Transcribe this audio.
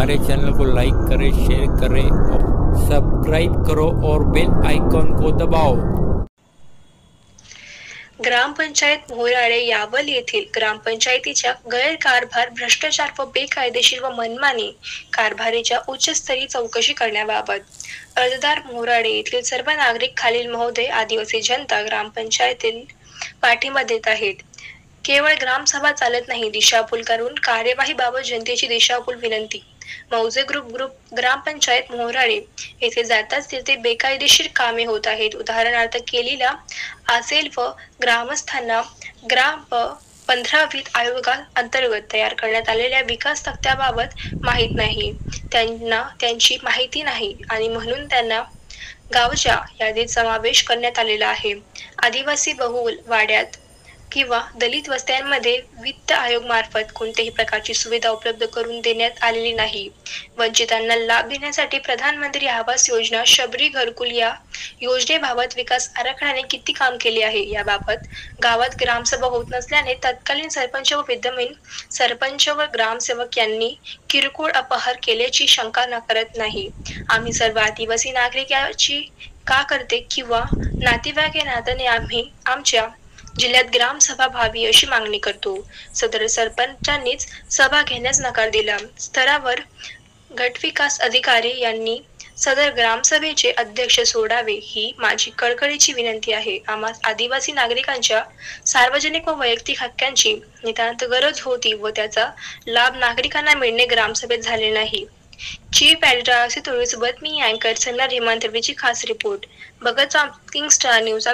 हमारे चैनल को लाइक करें, शेयर करें और सब्सक्राइब करो और बेल आइकॉन को दबाओ। ग्रामपंचायत मोराळे यावल येथील ग्रामपंचायतीच्या गैरकारभार, भ्रष्टाचार व बेकायदेशीर व मनमानी कारभारीच्या उच्चस्तरीय चौकशी करण्याबाबत अर्जदार मोराळे येथील सर्व नागरिक खालील महोदय, आदिवासी जनता ग्रामपंचायतील पाठिंबा देत आहेत. केवळ ग्रामसभा चालत नाही, दिशाभूल करून कार्यवाहीबाबत जनतेची दिशाभूल विनंती. मौजे ग्रुप ग्रामपंचायत मोराळे येथे जाताच तेथे बेकायदेशीर कामे होत आहेत. उदाहरणार्थ केलेला असेल व ग्रामस्थांना ग्राम 15-20 आयोगाअंतर्गत तयार करण्यात आलेल्या विकास तक्त्याबाबत माहीत नाही. त्यांना त्यांची माहिती नाही आणि म्हणून त्यांना गावच्या यादीत समावेश करण्यात आलेला आहे. आदिवासी बहुल वाड्यात किंवा दलित वस्त्यांमध्ये वित्त आयोग मार्फत कोणत्याही प्रकारची सुविधा उपलब्ध करून देण्यात आलेली नाही. वंचितांना लाभ देण्यासाठी प्रधानमंत्री आवास योजना, शबरी घरकुल या योजनेबाबत विकास आराखड्याने किती काम केले आहे याबाबत गावात ग्रामसभा होत नसल्याने तत्कालीन सरपंच व विद्यमान सरपंच व ग्रामसेवक यांनी किरकोळ अपहार केल्याची शंका नाकारत नाही. आम्ही सर्व आदिवासी नागरिक याची का करते किंवा नातेवाईक या नात्याने आम्ही आमच्या जिल्ह्यात ग्रामसभा व्हावी अशी मागणी करतो. सदर सरपंचांनीच सभा घेण्यास नकार दिला. स्तरावर गटविकास अधिकारी यांनी सदर ग्रामसभेचे अध्यक्ष सोडावे ही माझी कळकळीची विनंती आहे. आम्हा आदिवासी नागरिकांच्या सार्वजनिक व वैयक्तिक हक्कांची नितांत गरज होती व त्याचा लाभ नागरिकांना मिळणे ग्रामसभेत झाले नाही. चीफ एडिटर सोबत मी अँकर सन्ना हेमंत ची खास रिपोर्ट. बघत किंग स्टार न्यूज.